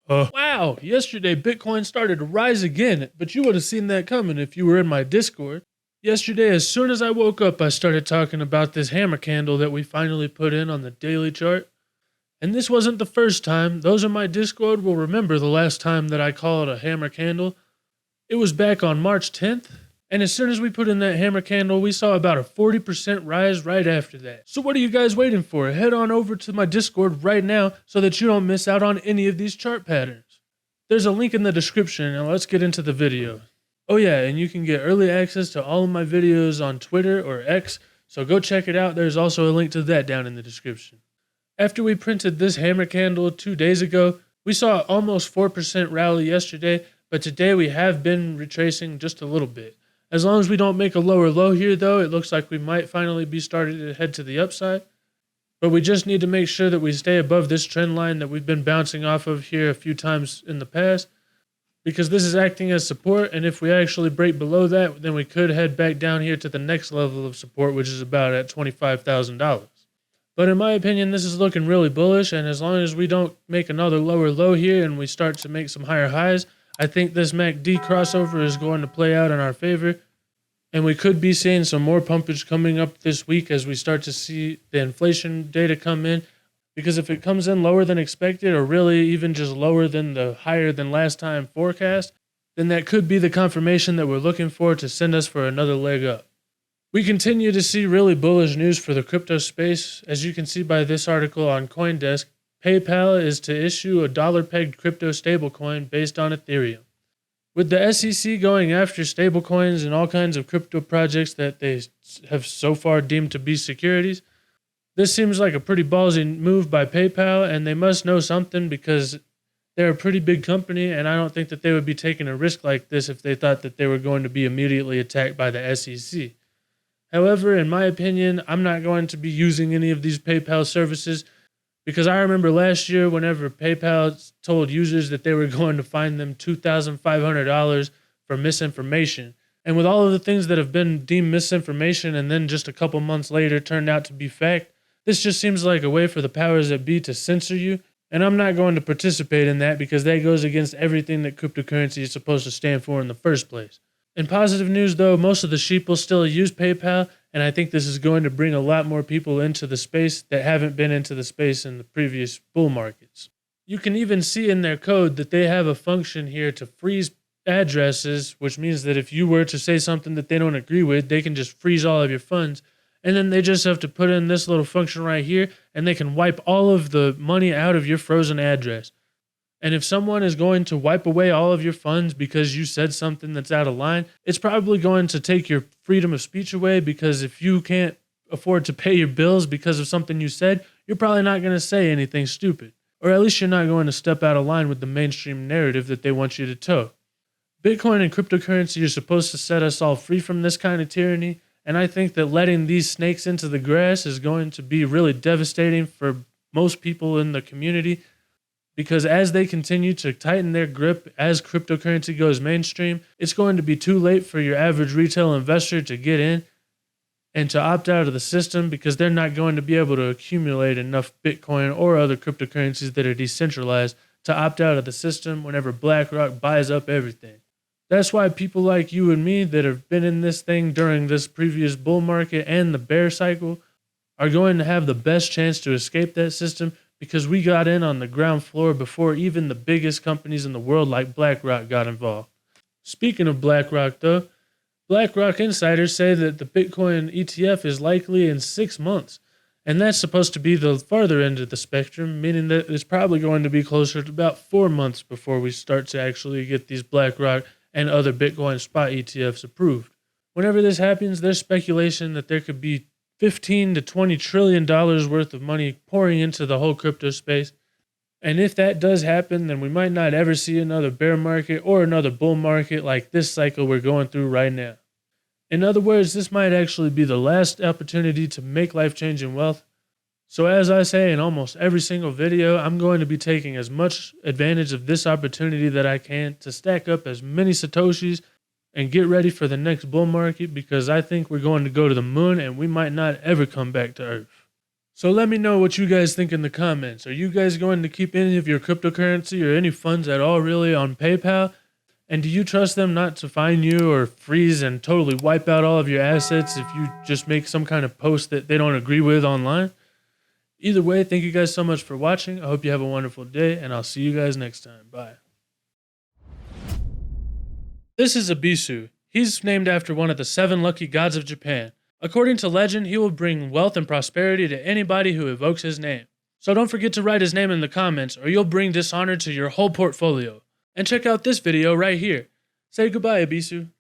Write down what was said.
Wow, yesterday Bitcoin started to rise again, but you would have seen that coming if you were in my Discord. Yesterday, as soon as I woke up, I started talking about this hammer candle that we finally put in on the daily chart. And this wasn't the first time. Those in my Discord will remember the last time that I called a hammer candle. It was back on March 10th. And as soon as we put in that hammer candle, we saw about a 40% rise right after that. So what are you guys waiting for? Head on over to my Discord right now so that you don't miss out on any of these chart patterns. There's a link in the description, and let's get into the video. Oh yeah, and you can get early access to all of my videos on Twitter or X, so go check it out. There's also a link to that down in the description. After we printed this hammer candle 2 days ago, we saw almost 4% rally yesterday, but today we have been retracing just a little bit. As long as we don't make a lower low here though, it looks like we might finally be starting to head to the upside. But we just need to make sure that we stay above this trend line that we've been bouncing off of here a few times in the past, because this is acting as support, and if we actually break below that, then we could head back down here to the next level of support, which is about at $25,000. But in my opinion, this is looking really bullish, and as long as we don't make another lower low here and we start to make some higher highs, I think this MACD crossover is going to play out in our favor, and we could be seeing some more pumpage coming up this week as we start to see the inflation data come in, because if it comes in lower than expected, or really even just lower than the higher than last time forecast, then that could be the confirmation that we're looking for to send us for another leg up. We continue to see really bullish news for the crypto space. As you can see by this article on CoinDesk, PayPal is to issue a dollar-pegged crypto stablecoin based on Ethereum. With the SEC going after stablecoins and all kinds of crypto projects that they have so far deemed to be securities, this seems like a pretty ballsy move by PayPal, and they must know something because they're a pretty big company, and I don't think that they would be taking a risk like this if they thought that they were going to be immediately attacked by the SEC. However, in my opinion, I'm not going to be using any of these PayPal services, because I remember last year whenever PayPal told users that they were going to fine them $2,500 for misinformation. And with all of the things that have been deemed misinformation and then just a couple months later turned out to be fact, this just seems like a way for the powers that be to censor you. And I'm not going to participate in that because that goes against everything that cryptocurrency is supposed to stand for in the first place. In positive news though, most of the sheep will still use PayPal, and I think this is going to bring a lot more people into the space that haven't been into the space in the previous bull markets. You can even see in their code that they have a function here to freeze addresses, which means that if you were to say something that they don't agree with, they can just freeze all of your funds, and then they just have to put in this little function right here, and they can wipe all of the money out of your frozen address. And if someone is going to wipe away all of your funds because you said something that's out of line, it's probably going to take your freedom of speech away, because if you can't afford to pay your bills because of something you said, you're probably not going to say anything stupid. Or at least you're not going to step out of line with the mainstream narrative that they want you to toe. Bitcoin and cryptocurrency are supposed to set us all free from this kind of tyranny, and I think that letting these snakes into the grass is going to be really devastating for most people in the community, because as they continue to tighten their grip as cryptocurrency goes mainstream, it's going to be too late for your average retail investor to get in and to opt out of the system, because they're not going to be able to accumulate enough Bitcoin or other cryptocurrencies that are decentralized to opt out of the system whenever Blackrock buys up everything. That's why people like you and me that have been in this thing during this previous bull market and the bear cycle are going to have the best chance to escape that system, because we got in on the ground floor before even the biggest companies in the world like BlackRock got involved. Speaking of BlackRock though, BlackRock insiders say that the Bitcoin ETF is likely in 6 months, and that's supposed to be the farther end of the spectrum, meaning that it's probably going to be closer to about 4 months before we start to actually get these BlackRock and other Bitcoin spot ETFs approved. Whenever this happens, there's speculation that there could be $15 to $20 trillion worth of money pouring into the whole crypto space. And if that does happen, then we might not ever see another bear market or another bull market like this cycle we're going through right now. In other words, this might actually be the last opportunity to make life-changing wealth. So as I say in almost every single video, I'm going to be taking as much advantage of this opportunity that I can to stack up as many Satoshis and get ready for the next bull market, because I think we're going to go to the moon and we might not ever come back to Earth. So let me know what you guys think in the comments. Are you guys going to keep any of your cryptocurrency or any funds at all really on PayPal? And do you trust them not to fine you or freeze and totally wipe out all of your assets if you just make some kind of post that they don't agree with online? Either way, thank you guys so much for watching. I hope you have a wonderful day, and I'll see you guys next time. Bye. This is Abisu. He's named after one of the 7 lucky gods of Japan. According to legend, he will bring wealth and prosperity to anybody who evokes his name. So don't forget to write his name in the comments, or you'll bring dishonor to your whole portfolio. And check out this video right here. Say goodbye, Abisu.